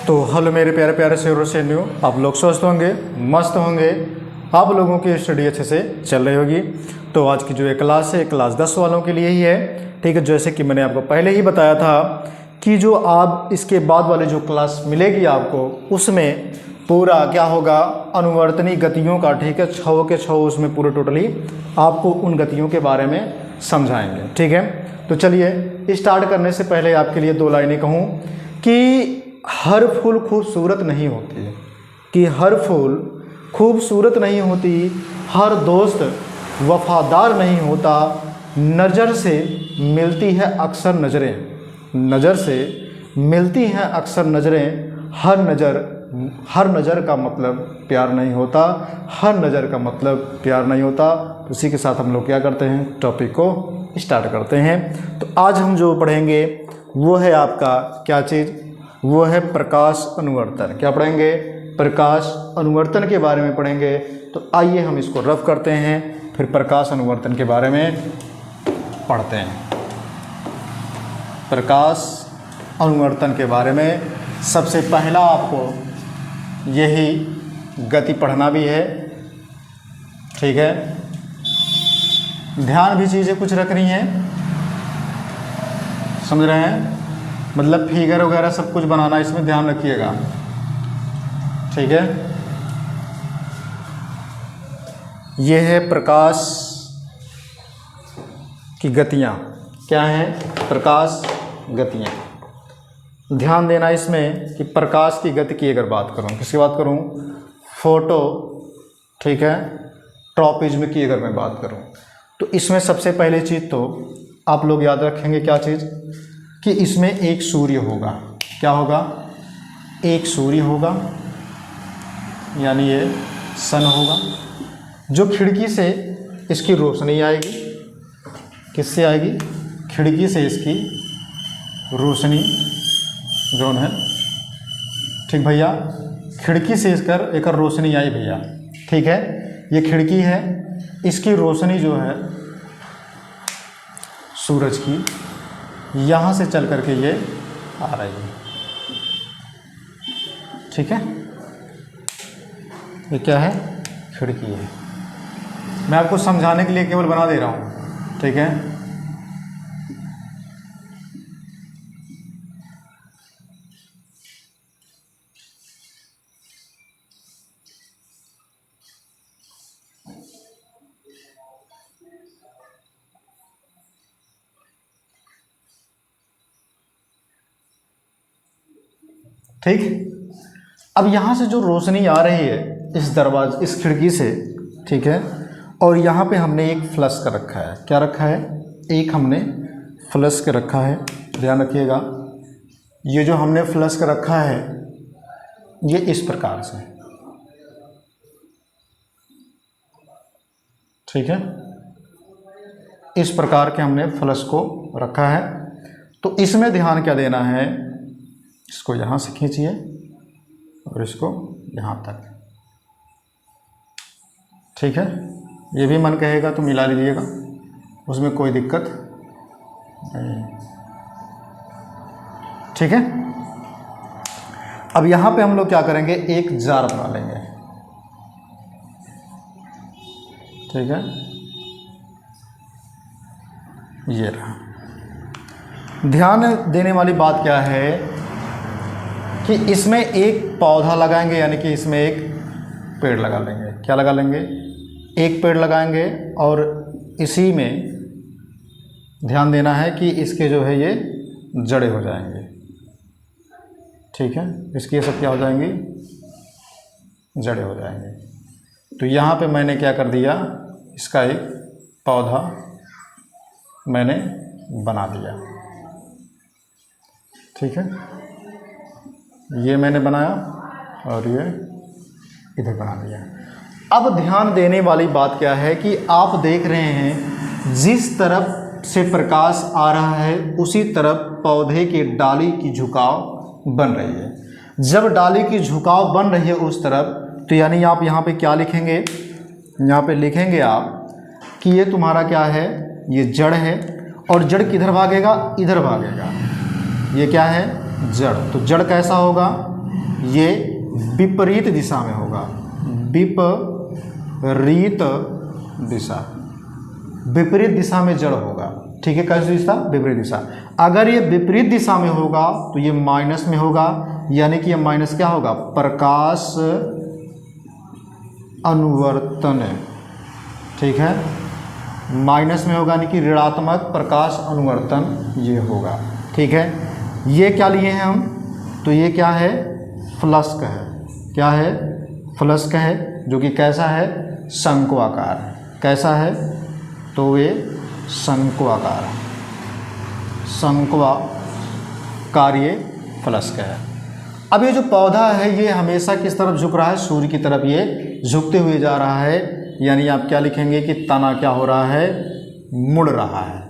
तो हेलो मेरे प्यारे प्यारे शेरों से न्यू, आप लोग स्वस्थ होंगे, मस्त होंगे, आप लोगों की स्टडी अच्छे से चल रही होगी। तो आज की जो ये क्लास है, क्लास 10 वालों के लिए ही है, ठीक है। जैसे कि मैंने आपको पहले ही बताया था कि जो आप इसके बाद वाली जो क्लास मिलेगी आपको, उसमें पूरा क्या होगा, अनुवर्तनी गतियों का, ठीक है, 6 के 6 उसमें पूरे टोटली आपको उन गतियों के बारे में समझाएंगे, ठीक है। तो चलिए स्टार्ट करने से पहले आपके लिए 2 लाइनें कहूँ कि हर फूल खूबसूरत नहीं होती, कि हर फूल खूबसूरत नहीं होती, हर दोस्त वफादार नहीं होता, नज़र से मिलती है अक्सर नज़रें, नज़र से मिलती हैं अक्सर नज़रें, हर नज़र का मतलब प्यार नहीं होता, हर नज़र का मतलब प्यार नहीं होता। तो इसी के साथ हम लोग क्या करते हैं, टॉपिक को स्टार्ट करते हैं। तो आज हम जो पढ़ेंगे वो है आपका क्या चीज़, वो है प्रकाश अनुवर्तन। क्या पढ़ेंगे, प्रकाश अनुवर्तन के बारे में पढ़ेंगे। तो आइए हम इसको रफ करते हैं, फिर प्रकाश अनुवर्तन के बारे में पढ़ते हैं। प्रकाश अनुवर्तन के बारे में सबसे पहला आपको यही गति पढ़ना भी है, ठीक है। ध्यान भी चीज़ें कुछ रखनी है, समझ रहे हैं, मतलब फिगर वगैरह सब कुछ बनाना, इसमें ध्यान रखिएगा, ठीक है। ये है प्रकाश की गतियाँ, क्या हैं, प्रकाश गतियाँ। ध्यान देना इसमें कि प्रकाश की गति की अगर बात करूँ, किसकी बात करूँ, फोटो, ठीक है, ट्रॉपिज्म की अगर मैं बात करूँ, तो इसमें सबसे पहले चीज़ तो आप लोग याद रखेंगे क्या चीज़, कि इसमें एक सूर्य होगा। क्या होगा, एक सूर्य होगा, यानी ये सन होगा, जो खिड़की से इसकी रोशनी आएगी। किससे आएगी, खिड़की से इसकी रोशनी जो है, ठीक भैया, खिड़की से इसकर एक रोशनी आई भैया, ठीक है। ये खिड़की है, इसकी रोशनी जो है सूरज की, यहाँ से चल करके ये आ रही है, ठीक है। ये क्या है, खिड़की है। मैं आपको समझाने के लिए केवल बना दे रहा हूँ, ठीक है। ठीक, अब यहाँ से जो रोशनी आ रही है इस दरवाजे, इस खिड़की से, ठीक है, और यहाँ पे हमने एक फ्लश कर रखा है। क्या रखा है, एक हमने फ्लश कर रखा है, ध्यान रखिएगा। ये जो हमने फ्लश कर रखा है ये इस प्रकार से, ठीक है, इस प्रकार के हमने फ्लश को रखा है। तो इसमें ध्यान क्या देना है, इसको यहाँ से खींचिए और इसको यहाँ तक, ठीक है। ये भी मन कहेगा तो मिला लीजिएगा, उसमें कोई दिक्कत नहीं, ठीक है। अब यहाँ पे हम लोग क्या करेंगे, एक जार बना लेंगे, ठीक है, ये रहा। ध्यान देने वाली बात क्या है कि इसमें एक पौधा लगाएंगे, यानी कि इसमें एक पेड़ लगा लेंगे। क्या लगा लेंगे, एक पेड़ लगाएंगे, और इसी में ध्यान देना है कि इसके जो है ये जड़ें हो जाएंगे, ठीक है, इसकी ये सब क्या हो जाएंगी, जड़ें हो जाएंगे। तो यहाँ पे मैंने क्या कर दिया, इसका एक पौधा मैंने बना दिया, ठीक है, ये मैंने बनाया और ये इधर बना दिया। अब ध्यान देने वाली बात क्या है कि आप देख रहे हैं जिस तरफ से प्रकाश आ रहा है उसी तरफ पौधे की डाली की झुकाव बन रही है। जब डाली की झुकाव बन रही है उस तरफ, तो यानी आप यहाँ पे क्या लिखेंगे, यहाँ पे लिखेंगे आप कि ये तुम्हारा क्या है, ये जड़ है, और जड़ किधर भागेगा, इधर भागेगा। ये क्या है, जड़। तो जड़ कैसा होगा, ये विपरीत दिशा में होगा, विपरीत दिशा, विपरीत दिशा में जड़ होगा। ठीक है, कैसी दिशा? विपरीत दिशा। अगर ये विपरीत दिशा में होगा तो ये माइनस में होगा, यानी कि ये माइनस क्या होगा? प्रकाश अनुवर्तन। ठीक है, माइनस में होगा यानी कि ऋणात्मक प्रकाश अनुवर्तन ये होगा। ठीक है, ये क्या लिए हैं हम? तो ये क्या है? फ्लस्क है। क्या है? फ्लस्क है, जो कि कैसा है? शंकु आकार। कैसा है? तो ये शंकु आकार, शंक्वाकार ये फ्लस्क है। अब ये जो पौधा है ये हमेशा किस तरफ झुक रहा है? सूर्य की तरफ ये झुकते हुए जा रहा है, यानी आप क्या लिखेंगे कि तना क्या हो रहा है? मुड़ रहा है।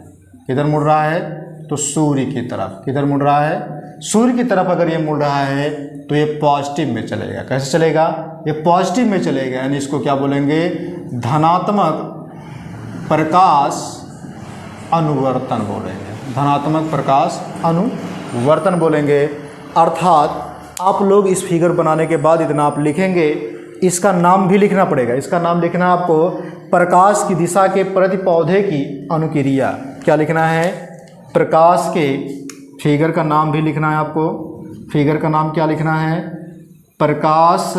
किधर मुड़ रहा है? तो सूर्य की तरफ। किधर मुड़ रहा है? सूर्य की तरफ। अगर ये मुड़ रहा है तो ये पॉजिटिव में चलेगा। कैसे चलेगा? ये पॉजिटिव में चलेगा, यानी इसको क्या बोलेंगे? धनात्मक प्रकाश अनुवर्तन बोलेंगे। धनात्मक प्रकाश अनुवर्तन बोलेंगे। अर्थात आप लोग इस फिगर बनाने के बाद इतना आप लिखेंगे, इसका नाम भी लिखना पड़ेगा। इसका नाम लिखना आपको प्रकाश की दिशा के प्रति पौधे की अनुक्रिया। क्या लिखना है? प्रकाश के, फिगर का नाम भी लिखना है आपको। फिगर का नाम क्या लिखना है? प्रकाश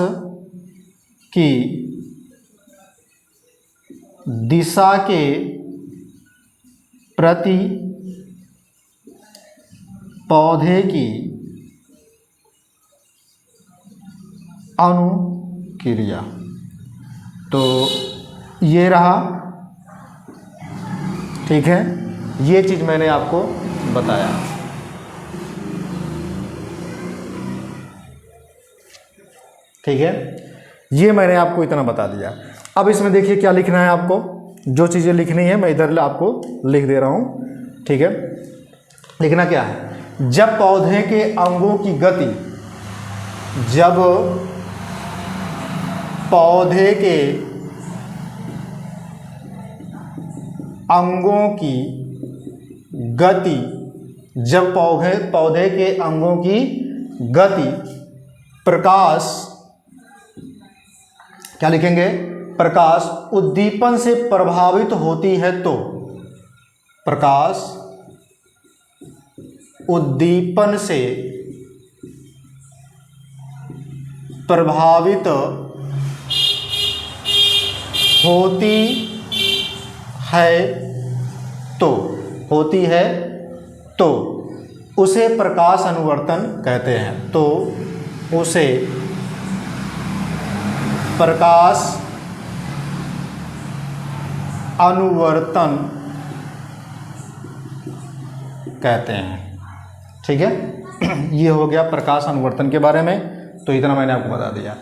की दिशा के प्रति पौधे की अनुक्रिया। तो ये रहा। ठीक है, ये चीज़ मैंने आपको बताया। ठीक है, ये मैंने आपको इतना बता दिया। अब इसमें देखिए क्या लिखना है आपको। जो चीज़ें लिखनी है मैं इधर आपको लिख दे रहा हूँ। ठीक है, लिखना क्या है? जब पौधे के अंगों की गति, जब पौधे के अंगों की गति, जब पौधे के अंगों की गति प्रकाश, क्या लिखेंगे? प्रकाश उद्दीपन से प्रभावित होती है तो, प्रकाश उद्दीपन से प्रभावित होती है तो, होती है तो उसे प्रकाश अनुवर्तन कहते हैं। तो उसे प्रकाश अनुवर्तन कहते हैं। ठीक है, ये हो गया प्रकाश अनुवर्तन के बारे में। तो इतना मैंने आपको बता दिया।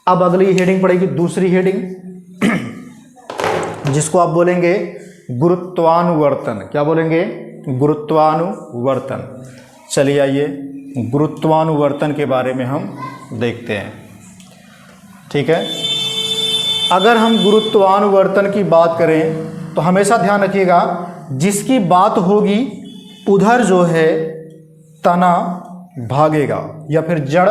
अब अगली हेडिंग पड़ेगी, दूसरी हेडिंग, जिसको आप बोलेंगे गुरुत्वानुवर्तन। क्या बोलेंगे? गुरुत्वानुवर्तन। चलिए आइए गुरुत्वानुवर्तन के बारे में हम देखते हैं। ठीक है, अगर हम गुरुत्वानुवर्तन की बात करें तो हमेशा ध्यान रखिएगा, जिसकी बात होगी उधर जो है तना भागेगा या फिर जड़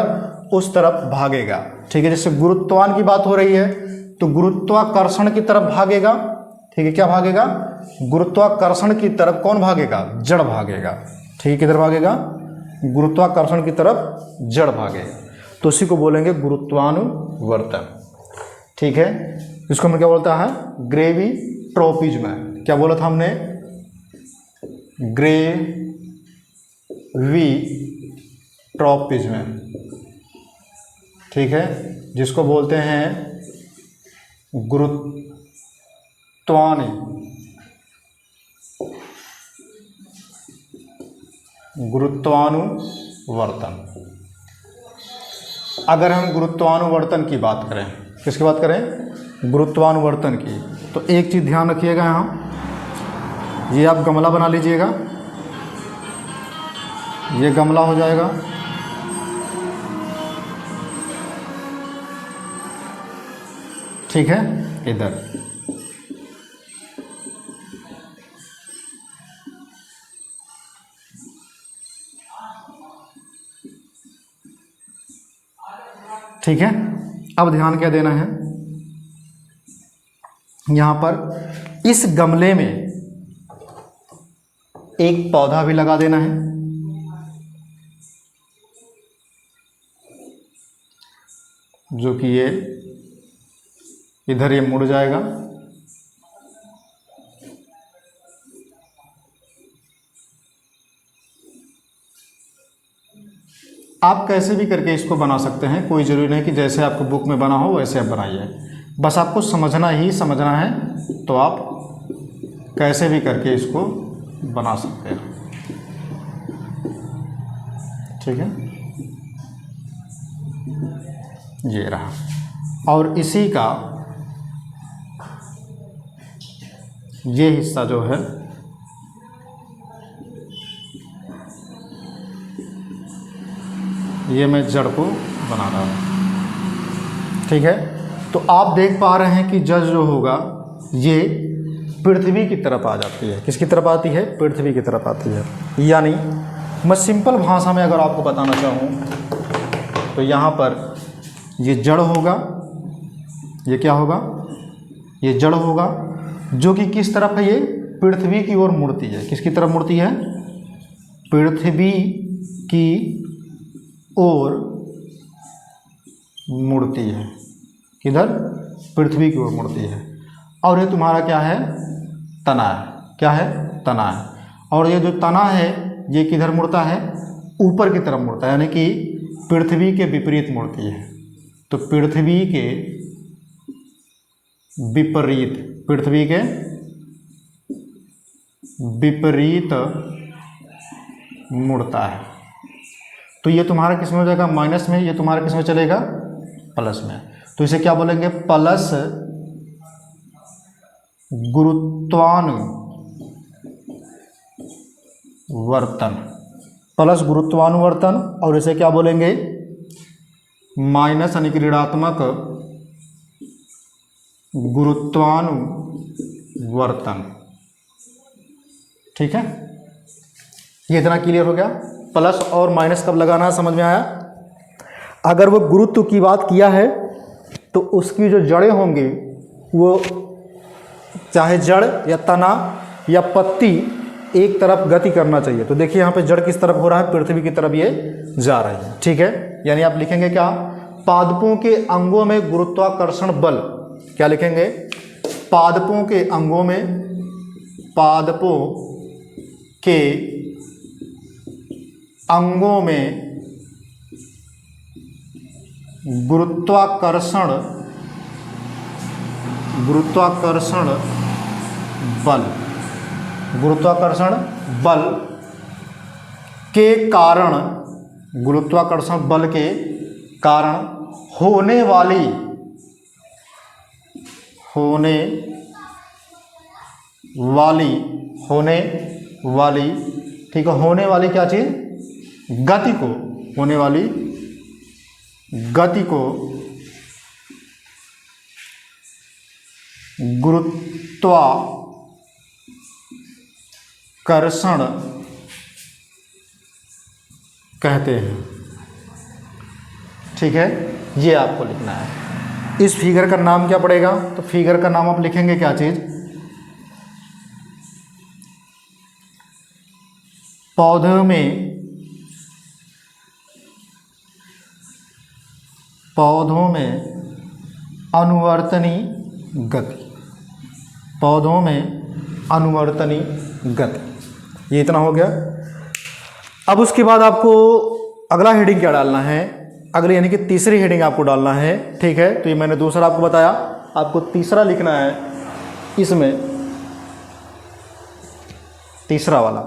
उस तरफ भागेगा। ठीक है, जैसे गुरुत्वान की बात हो रही है तो गुरुत्वाकर्षण की तरफ भागेगा। ठीक है, क्या भागेगा? गुरुत्वाकर्षण की तरफ कौन भागेगा? जड़ भागेगा। ठीक है, किधर भागेगा? गुरुत्वाकर्षण की तरफ जड़ भागेगा। तो उसी को बोलेंगे गुरुत्वानुवर्तन। ठीक है, इसको हम क्या बोलता है? ग्रेविट्रोपिज्म। क्या बोला था हमने? ग्रेविट्रोपिज्म। ठीक है, जिसको बोलते हैं गुरुत्वानुवर्तन। अगर हम गुरुत्वानुवर्तन की बात करें, किसकी बात करें? गुरुत्वानुवर्तन की, तो एक चीज़ ध्यान रखिएगा, यहाँ ये आप गमला बना लीजिएगा, ये गमला हो जाएगा। ठीक है, इधर ठीक है। अब ध्यान क्या देना है, यहां पर इस गमले में एक पौधा भी लगा देना है, जो कि ये इधर ये मुड़ जाएगा। आप कैसे भी करके इसको बना सकते हैं, कोई ज़रूरी नहीं कि जैसे आपको बुक में बना हो वैसे आप बनाइए, बस आपको समझना है, तो आप कैसे भी करके इसको बना सकते हैं। ठीक है, ये रहा। और इसी का ये हिस्सा जो है ये मैं जड़ को बना रहा हूँ। ठीक है, तो आप देख पा रहे हैं कि जड़ जो होगा ये पृथ्वी की तरफ आ जाती है। किसकी तरफ आती है? पृथ्वी की तरफ आती है। यानी मैं सिंपल भाषा में अगर आपको बताना चाहूँ तो यहाँ पर ये जड़ होगा, ये क्या होगा? ये जड़ होगा, जो कि किस तरफ है? ये पृथ्वी की ओर मुड़ती है। किसकी तरफ मुड़ती है? पृथ्वी की ओर मुड़ती है। किधर? पृथ्वी की ओर मुड़ती है। और ये तुम्हारा क्या है? तना है। क्या है? तना है। और ये जो तना है ये किधर मुड़ता है? ऊपर की तरफ मुड़ता है, यानी कि पृथ्वी के विपरीत मुड़ती है। तो पृथ्वी के विपरीत, पृथ्वी के विपरीत मुड़ता है। तो ये तुम्हारा किस में हो जाएगा? माइनस में। ये तुम्हारा किस में चलेगा? प्लस में। तो इसे क्या बोलेंगे? प्लस गुरुत्वानुवर्तन। प्लस गुरुत्वानुवर्तन। और इसे क्या बोलेंगे? माइनस यानी कि ऋणात्मक गुरुत्वानुवर्तन। ठीक है, ये इतना क्लियर हो गया। प्लस और माइनस कब लगाना है समझ में आया? अगर वो गुरुत्व की बात किया है तो उसकी जो जड़ें होंगी वो चाहे जड़ या तना या पत्ती एक तरफ गति करना चाहिए। तो देखिए यहाँ पे जड़ किस तरफ हो रहा है? पृथ्वी की तरफ ये जा रही है। ठीक है, यानी आप लिखेंगे क्या? पादपों के अंगों में गुरुत्वाकर्षण बल। क्या लिखेंगे? पादपों के अंगों में, पादपों के अंगों में गुरुत्वाकर्षण बल, गुरुत्वाकर्षण बल के कारण, गुरुत्वाकर्षण बल के कारण होने वाली ठीक है, होने वाली क्या चीज? गति को, होने वाली गति को गुरुत्वाकर्षण कहते हैं। ठीक है, ये आपको लिखना है। इस फिगर का नाम क्या पड़ेगा? तो फिगर का नाम आप लिखेंगे क्या चीज? पौधों में अनुवर्तनी गति, पौधों में अनुवर्तनी गति। ये इतना हो गया। अब उसके बाद आपको अगला हेडिंग क्या डालना है? अगली यानी कि तीसरी हेडिंग आपको डालना है। ठीक है, तो ये मैंने दूसरा आपको बताया, आपको तीसरा लिखना है इसमें, तीसरा वाला।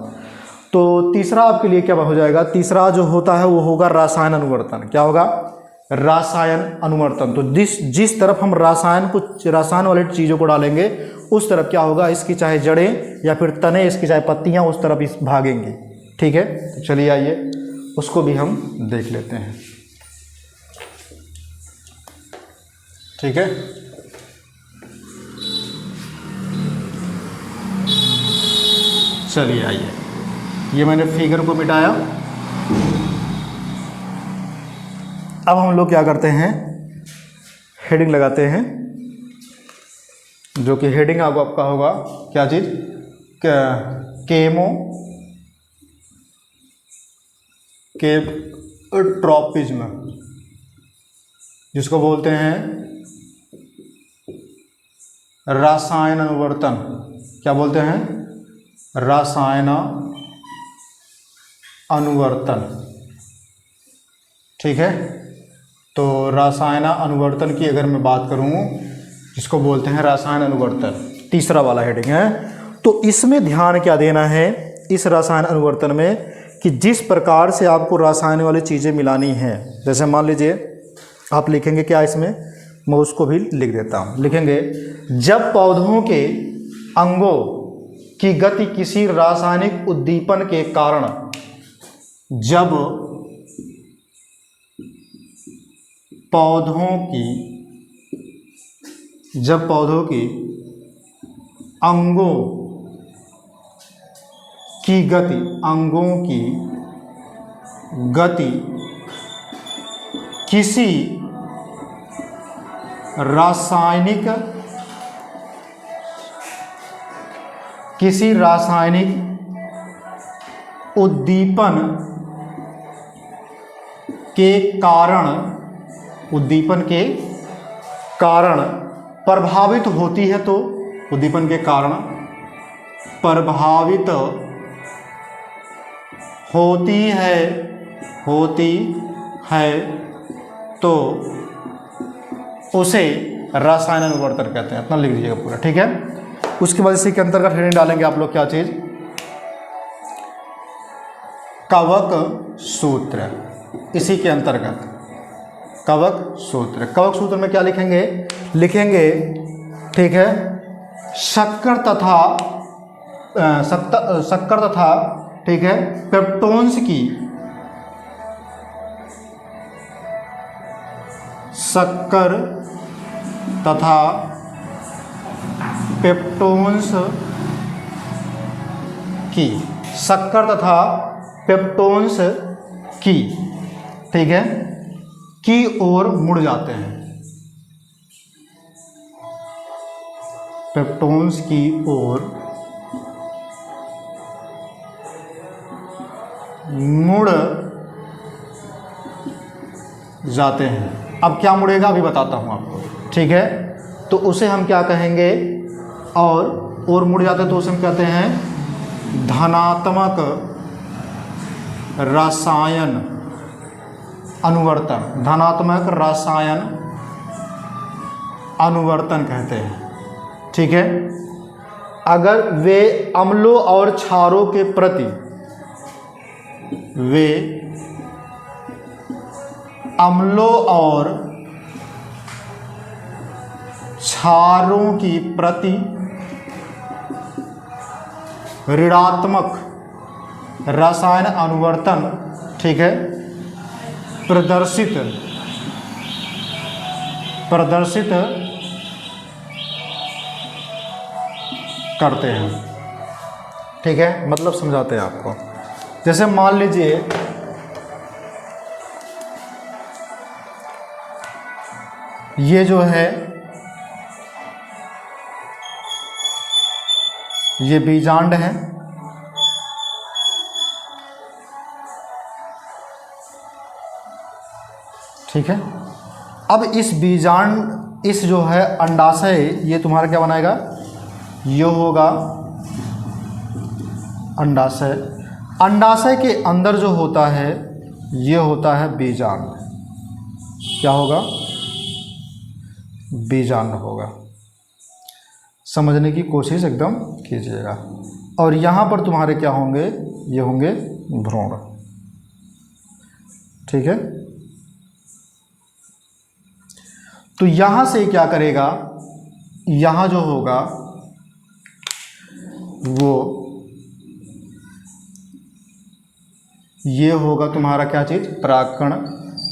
तो तीसरा आपके लिए क्या हो जाएगा? तीसरा जो होता है वो होगा रसायन अनुवर्तन। क्या होगा? रसायन अनुवर्तन। तो जिस तरफ हम रसायन वाले चीज़ों को डालेंगे उस तरफ क्या होगा? इसकी चाहे जड़ें या फिर तने, इसकी चाहे पत्तियां उस तरफ इस भागेंगी। ठीक है, तो चलिए आइए उसको भी हम देख लेते हैं। ठीक है, चलिए आइए, ये मैंने फिगर को मिटाया। अब हम लोग क्या करते हैं, हेडिंग लगाते हैं, जो कि हेडिंग आपका होगा क्या चीज़, केमोट्रॉपिज्म, जिसको बोलते हैं रासायन अनुवर्तन। क्या बोलते हैं, रासायन अनुवर्तन। ठीक है, तो रासायन अनुवर्तन की अगर मैं बात करूं, जिसको बोलते हैं रासायन अनुवर्तन, तीसरा वाला हेडिंग है। तो इसमें ध्यान क्या देना है इस रासायन अनुवर्तन में, कि जिस प्रकार से आपको रासायन वाली चीज़ें मिलानी हैं, जैसे मान लीजिए आप लिखेंगे क्या इसमें, मैं उसको भी लिख देता हूँ, लिखेंगे जब पौधों के अंगों की गति किसी रासायनिक उद्दीपन के कारण, जब पौधों की अंगों की गति किसी रासायनिक उद्दीपन के कारण प्रभावित होती है, तो उद्दीपन के कारण प्रभावित होती है तो उसे रासायन अनुवर्तन कहते हैं। इतना लिख लीजिएगा पूरा, ठीक है। उसके बाद इसी के अंतर्गत हेडिंग डालेंगे आप लोग क्या चीज, कवक सूत्र। इसी के अंतर्गत कवक सूत्र में क्या लिखेंगे, ठीक है, शक्कर तथा ठीक है पेप्टोन्स की शक्कर तथा पेप्टोन्स की ठीक है की ओर मुड़ जाते हैं, पेप्टोन्स की ओर मुड़ जाते हैं। अब क्या मुड़ेगा अभी बताता हूं आपको, ठीक है। तो उसे हम क्या कहेंगे, और मुड़ जाते हैं तो उसे हम कहते हैं धनात्मक रासायन अनुवर्तन, धनात्मक रासायन अनुवर्तन कहते हैं, ठीक है। अगर वे अम्लों और क्षारों के प्रति ऋणात्मक रासायन अनुवर्तन, ठीक है, प्रदर्शित करते हैं, ठीक है। मतलब समझाते हैं आपको। जैसे मान लीजिए ये जो है ये बीजांड है, ठीक है। अब इस बीजांड, इस जो है अंडाशय, ये तुम्हारा क्या बनाएगा, ये होगा अंडाशय। अंडाशय के अंदर जो होता है ये होता है बीजांड। क्या होगा, बीजांड होगा। समझने की कोशिश एकदम कीजिएगा। और यहाँ पर तुम्हारे क्या होंगे, ये होंगे भ्रूण, ठीक है। तो यहाँ से क्या करेगा, यहाँ जो होगा वो ये होगा तुम्हारा क्या चीज़, परागकण,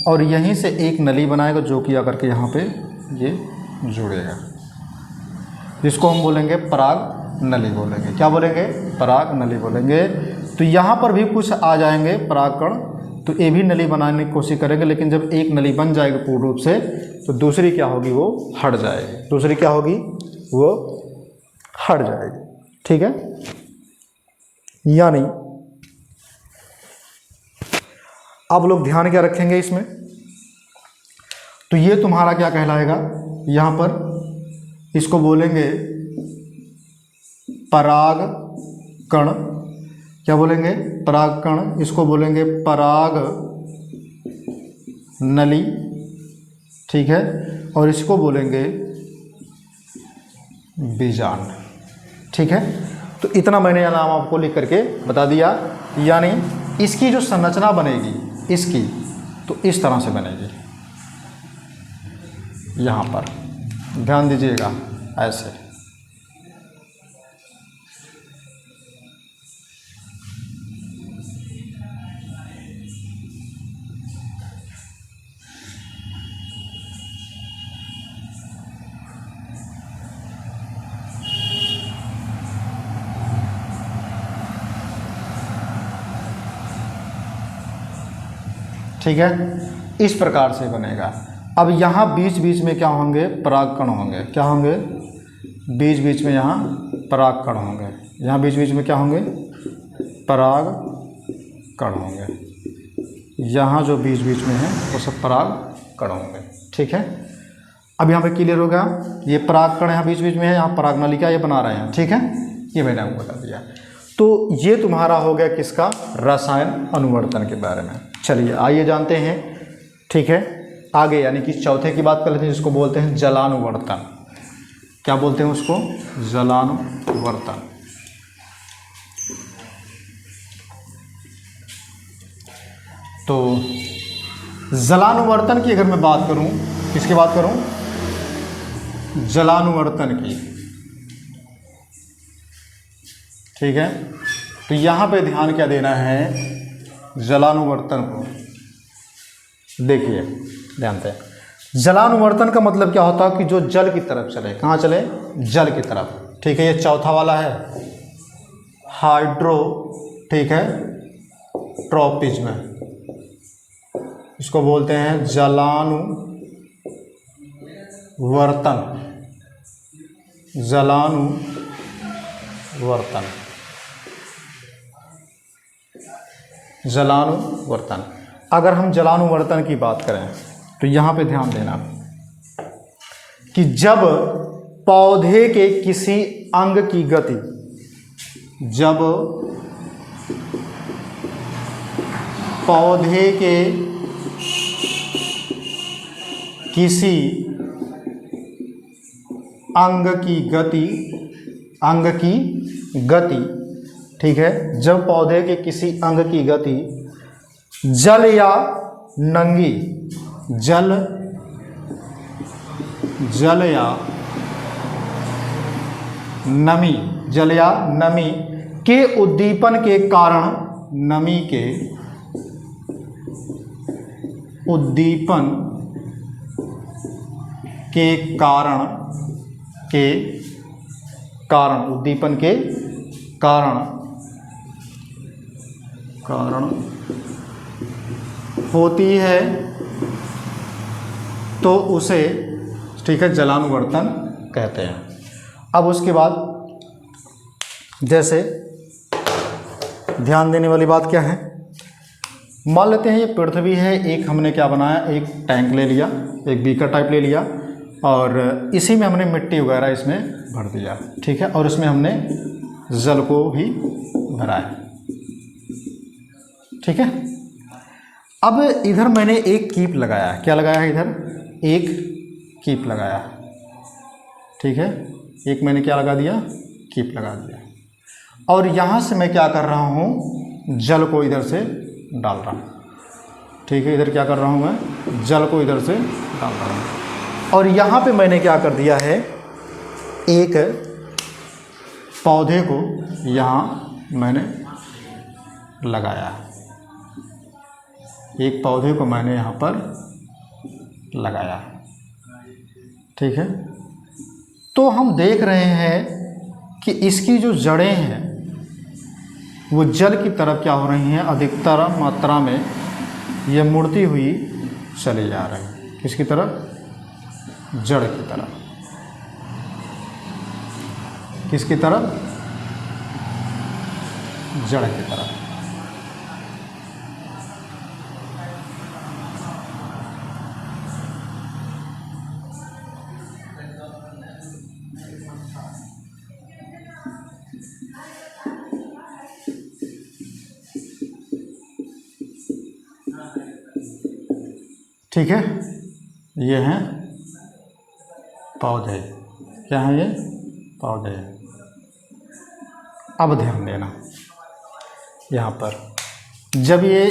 और यहीं से एक नली बनाएगा जो कि आकर के यहाँ पे ये जुड़ेगा, जिसको हम बोलेंगे पराग नली बोलेंगे। क्या बोलेंगे, पराग नली बोलेंगे। तो यहाँ पर भी कुछ आ जाएंगे परागकण, तो ये भी नली बनाने की कोशिश करेंगे, लेकिन जब एक नली बन जाएगी पूर्ण रूप से तो दूसरी क्या होगी, वो हट जाएगी। दूसरी क्या होगी, वो हट जाएगी। ठीक है, यानी अब लोग ध्यान क्या रखेंगे इसमें, तो ये तुम्हारा क्या कहलाएगा, यहाँ पर इसको बोलेंगे पराग कण। क्या बोलेंगे, पराग कण। इसको बोलेंगे पराग नली। ठीक है, और इसको बोलेंगे बीजांड। ठीक है, तो इतना मैंने नाम आपको लिख करके बता दिया। यानी इसकी जो संरचना बनेगी इसकी, तो इस तरह से बनेगी। यहाँ पर ध्यान दीजिएगा, ऐसे। ठीक है, इस प्रकार से बनेगा। अब यहाँ बीच बीच में क्या होंगे, परागकण होंगे। क्या होंगे, बीच बीच में यहाँ परागकण होंगे। यहाँ बीच बीच में क्या होंगे, परागकण होंगे। यहाँ जो बीच बीच में है वो सब परागकण होंगे। ठीक है, अब यहाँ पे क्लियर होगा, ये परागकण यहाँ बीच बीच में है, यहाँ परागनलिका ये बना रहे हैं। ठीक है, ये मैंने आपको बता दिया। तो ये तुम्हारा हो गया किसका, रसायन अनुवर्तन के बारे में। चलिए आइए जानते हैं। ठीक है, आगे यानी कि चौथे की बात कर लेते हैं, जिसको बोलते हैं जलानुवर्तन। क्या बोलते हैं उसको, जलानुवर्तन। तो जलानुवर्तन की अगर मैं बात करूं, किसकी बात करूं, जलानुवर्तन की। ठीक है, तो यहाँ पे ध्यान क्या देना है, जलानुवर्तन को देखिए ध्यान से। जलानुवर्तन का मतलब क्या होता है कि जो जल की तरफ चले। कहाँ चले, जल की तरफ। ठीक है, ये चौथा वाला है हाइड्रो। ठीक है, ट्रॉपिज्म, इसको बोलते हैं जलानुवर्तन। जलानुवर्तन, जलानुवर्तन। अगर हम जलानुवर्तन की बात करें तो यहाँ पे ध्यान देना कि जब पौधे के किसी अंग की गति, जब पौधे के किसी अंग की गति, अंग की गति, ठीक है, जब पौधे के किसी अंग की गति जल या नंगी, जल या नमी, जल या नमी के उद्दीपन के कारण, नमी के उद्दीपन के कारण, उद्दीपन के कारण होती है तो उसे, ठीक है, जलानुवर्तन कहते हैं। अब उसके बाद जैसे ध्यान देने वाली बात क्या है, मान लेते हैं ये पृथ्वी है, एक हमने क्या बनाया, एक टैंक ले लिया, एक बीकर टाइप ले लिया, और इसी में हमने मिट्टी वगैरह इसमें भर दिया। ठीक है, और इसमें हमने जल को भी भरा है। ठीक है, अब इधर मैंने एक कीप लगाया। क्या लगाया है, इधर एक कीप लगाया। ठीक है, एक मैंने क्या लगा दिया, कीप लगा दिया, और यहाँ से मैं क्या कर रहा हूँ, जल को इधर से डाल रहा हूँ। ठीक है, इधर क्या कर रहा हूँ मैं, जल को इधर से डाल रहा हूँ, और यहाँ पे मैंने क्या कर दिया है, एक पौधे को यहाँ मैंने लगाया, एक पौधे को मैंने यहाँ पर लगाया। ठीक है, तो हम देख रहे हैं कि इसकी जो जड़ें हैं वो जल की तरफ क्या हो रही हैं, अधिकतर मात्रा में ये मुड़ती हुई चली जा रही है, किसकी तरफ? जड़ की तरफ। किसकी तरफ? जड़ की तरफ। ठीक है, ये हैं पौधे। क्या हैं ये? पौधे। अब ध्यान देना, यहाँ पर जब ये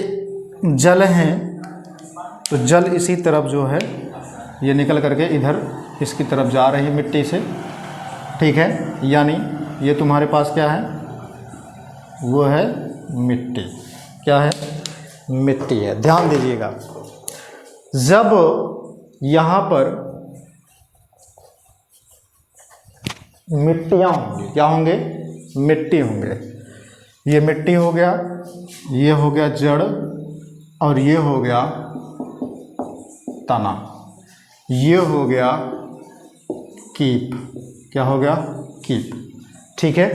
जल हैं तो जल इसी तरफ जो है ये निकल करके इधर इसकी तरफ जा रही है मिट्टी से, ठीक है। यानी ये तुम्हारे पास क्या है? वो है मिट्टी। क्या है? मिट्टी है। ध्यान दीजिएगा, जब यहाँ पर मिट्टियाँ होंगी, क्या होंगे? मिट्टी होंगे। ये मिट्टी हो गया, ये हो गया जड़, और ये हो गया तना, ये हो गया कीप। क्या हो गया? कीप। ठीक है,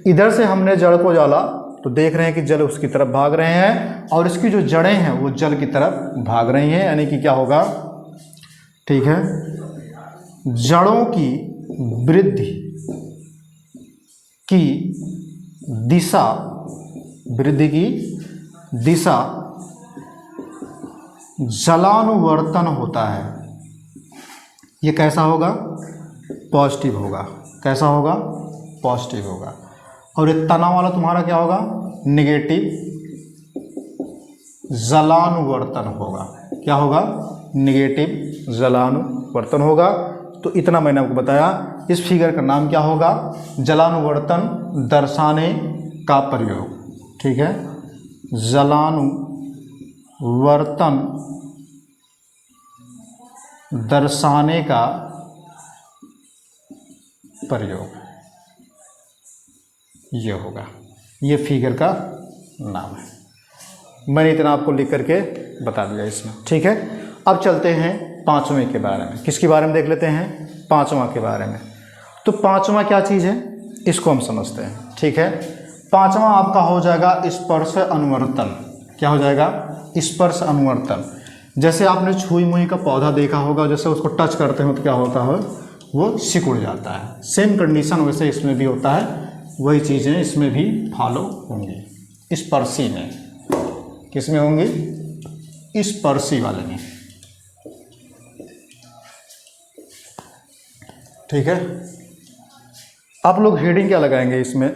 इधर से हमने जड़ को डाला तो देख रहे हैं कि जल उसकी तरफ भाग रहे हैं, और इसकी जो जड़ें हैं वो जल की तरफ भाग रही हैं। यानी कि क्या होगा? ठीक है, जड़ों की वृद्धि की दिशा, वृद्धि की दिशा जलानुवर्तन होता है। ये कैसा होगा? पॉजिटिव होगा। कैसा होगा? पॉजिटिव होगा। और ये तना वाला तुम्हारा क्या होगा? नेगेटिव जलानुवर्तन होगा। क्या होगा? नेगेटिव जलानुवर्तन होगा। तो इतना मैंने आपको बताया। इस फिगर का नाम क्या होगा? जलानुवर्तन दर्शाने का प्रयोग। ठीक है, जलानुवर्तन दर्शाने का प्रयोग, ये होगा। ये फिगर का नाम है। मैंने इतना आपको लिख करके बता दिया इसमें। ठीक है, अब चलते हैं पांचवें के बारे में। किसके बारे में देख लेते हैं? पांचवा के बारे में। तो पांचवा क्या चीज़ है, इसको हम समझते हैं। ठीक है, पांचवा आपका हो जाएगा स्पर्श अनुवर्तन। क्या हो जाएगा? स्पर्श अनुवर्तन। जैसे आपने छुई मुई का पौधा देखा होगा, जैसे उसको टच करते हो तो क्या होता है? वो सिकुड़ जाता है। सेम कंडीशन वैसे इसमें भी होता है, वही चीज़ें इसमें भी फॉलो होंगी। स्पर्शी में, किसमें होंगी? स्पर्शी वाले में। ठीक है, आप लोग हेडिंग क्या लगाएंगे इसमें?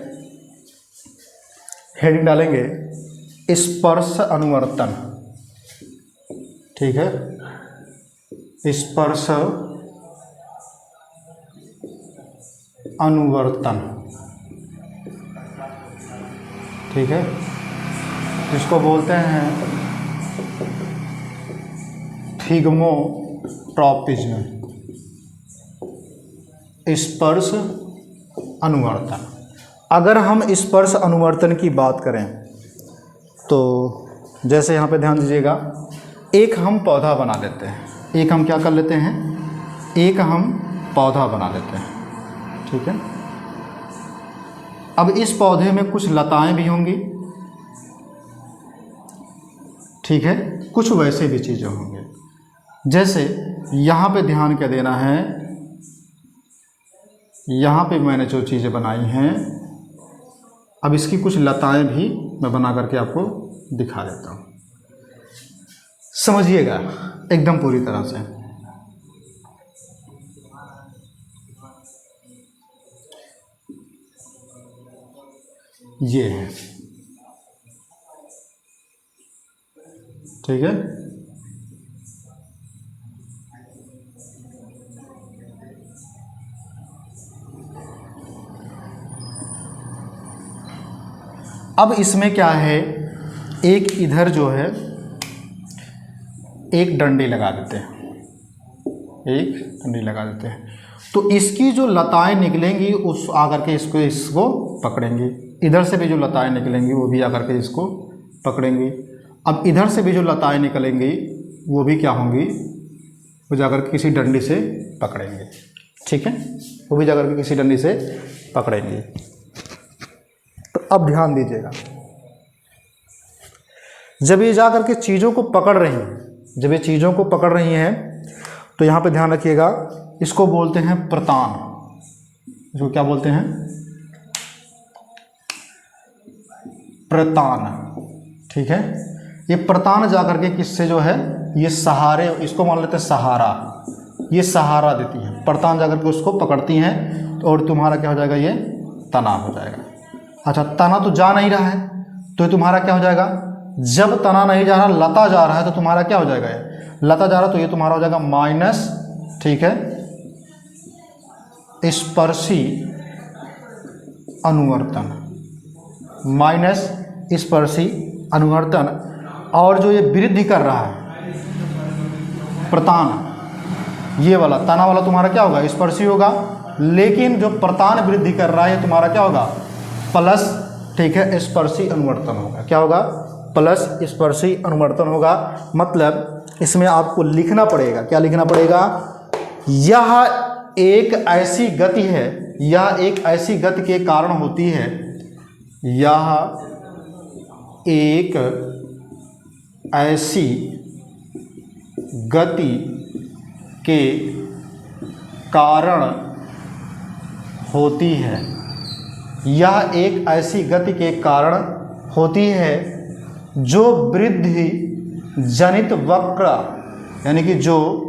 हेडिंग डालेंगे स्पर्श अनुवर्तन। ठीक है, स्पर्श अनुवर्तन। ठीक है, जिसको बोलते हैं थिग्मोट्रॉपिज्म, स्पर्श अनुवर्तन। अगर हम स्पर्श अनुवर्तन की बात करें तो जैसे यहाँ पे ध्यान दीजिएगा, एक हम पौधा बना लेते हैं। एक हम क्या कर लेते हैं? एक हम पौधा बना लेते हैं। ठीक है, अब इस पौधे में कुछ लताएं भी होंगी। ठीक है, कुछ वैसे भी चीज़ें होंगी। जैसे यहाँ पे ध्यान क्या देना है, यहाँ पे मैंने जो चीज़ें बनाई हैं, अब इसकी कुछ लताएं भी मैं बना करके आपको दिखा देता हूँ। समझिएगा एकदम पूरी तरह से। ये है, ठीक है, अब इसमें क्या है, एक इधर जो है एक डंडी लगा देते हैं, एक डंडी लगा देते हैं, तो इसकी जो लताएं निकलेंगी उस आकर के इसको पकड़ेंगी। इधर से भी जो लताएं निकलेंगी वो भी आकर के इसको पकड़ेंगी। अब इधर से भी जो लताएं निकलेंगी वो भी क्या होंगी, वो जाकर के किसी डंडी से पकड़ेंगे, ठीक है, वो भी जाकर के किसी डंडी से पकड़ेंगे। तो अब ध्यान दीजिएगा, जब ये जाकर के चीज़ों को पकड़ रही हैं, जब ये चीज़ों को पकड़ रही हैं तो यहाँ पे ध्यान रखिएगा, इसको बोलते हैं प्रतान। इसको क्या बोलते हैं? प्रतान, ठीक है। ये प्रतान जाकर के किससे जो है, ये सहारे, इसको मान लेते हैं सहारा, ये सहारा देती हैं, प्रतान जाकर के उसको पकड़ती हैं और तुम्हारा क्या हो जाएगा, ये तना हो जाएगा। अच्छा, तना तो जा नहीं रहा है तो ये तुम्हारा क्या हो जाएगा, जब तना नहीं जा रहा, लता जा रहा है तो तुम्हारा क्या हो जाएगा, ये लता जा रहा तो ये तुम्हारा हो जाएगा माइनस, ठीक है, स्पर्शी अनुवर्तन, माइनस स्पर्शी अनुवर्तन। और जो ये वृद्धि कर रहा है प्रतान, ये वाला तना वाला तुम्हारा क्या होगा, स्पर्शी होगा, लेकिन जो प्रतान वृद्धि कर रहा है ये तुम्हारा क्या होगा, प्लस, ठीक है, स्पर्शी अनुवर्तन होगा। क्या होगा, प्लस स्पर्शी अनुवर्तन होगा। मतलब इसमें आपको लिखना पड़ेगा, क्या लिखना पड़ेगा, यह एक ऐसी गति है, यह एक ऐसी गति के कारण होती है, यह एक ऐसी गति के कारण होती है, यह एक ऐसी गति के कारण होती है जो वृद्धि जनित वक्र, यानी कि जो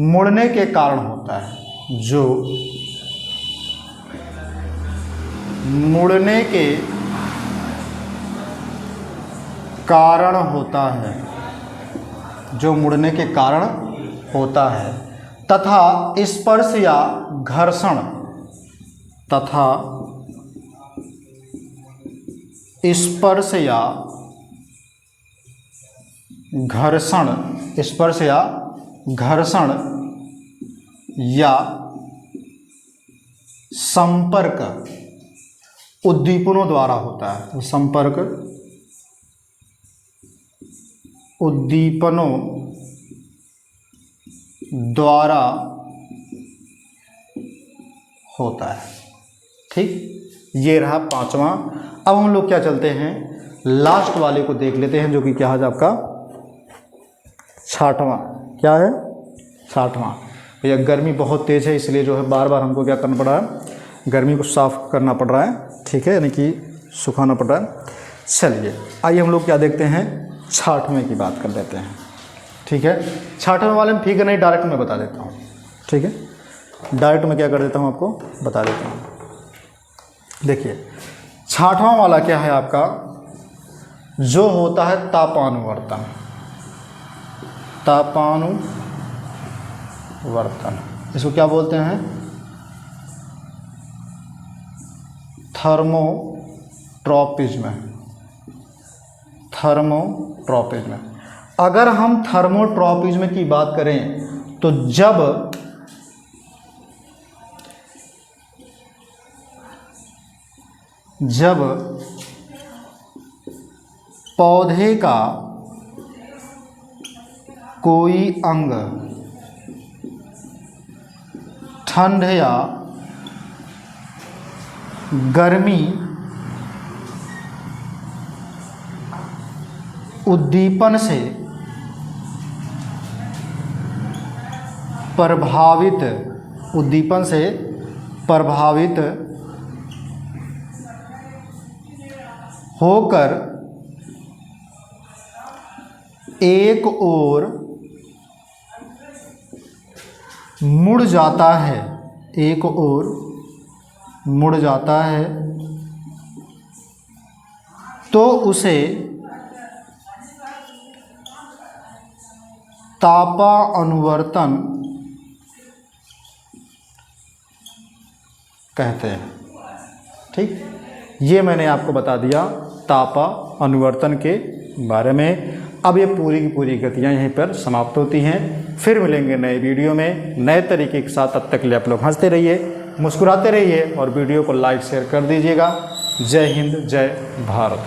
मुड़ने के कारण होता है, जो मुड़ने के कारण होता है, जो मुड़ने के कारण होता है, तथा स्पर्श या घर्षण, तथा स्पर्श या घर्षण, स्पर्श या घर्षण या संपर्क उद्दीपनों द्वारा होता है। संपर्क उद्दीपनों द्वारा होता है, ठीक। ये रहा पांचवा। अब हम लोग क्या चलते हैं, लास्ट वाले को देख लेते हैं, जो कि क्या है आपका छठवां। क्या है, छठवां। भैया गर्मी बहुत तेज़ है, इसलिए जो है बार बार हमको क्या करना पड़ रहा है, गर्मी को साफ करना पड़ रहा है, ठीक है, यानी कि सुखाना पड़ रहा है। चलिए आइए हम लोग क्या देखते हैं, छठवें की बात कर लेते हैं, ठीक है। छठवें वाले में ठीक है नहीं, डायरेक्ट मैं बता देता हूँ, ठीक है, डायरेक्ट मैं क्या कर देता हूँ, आपको बता देता हूँ। देखिए छठवां वाला क्या है आपका, जो होता है तापानुवर्तन, तापानुवर्तन, इसको क्या बोलते हैं, थर्मोट्रॉपिज्म, थर्मोट्रॉपिज्म। अगर हम थर्मोट्रॉपिज्म की बात करें तो जब पौधे का कोई अंग ठंड या गर्मी उद्दीपन से प्रभावित, उद्दीपन से प्रभावित होकर एक ओर मुड़ जाता है, एक ओर मुड़ जाता है, तो उसे तापानुवर्तन कहते हैं, ठीक। ये मैंने आपको बता दिया तापानुवर्तन के बारे में। अब ये पूरी की पूरी गतियाँ यहीं पर समाप्त होती हैं। फिर मिलेंगे नए वीडियो में नए तरीके के साथ। तब तक के लिए आप लोग हंसते रहिए, मुस्कुराते रहिए और वीडियो को लाइक शेयर कर दीजिएगा। जय हिंद, जय भारत।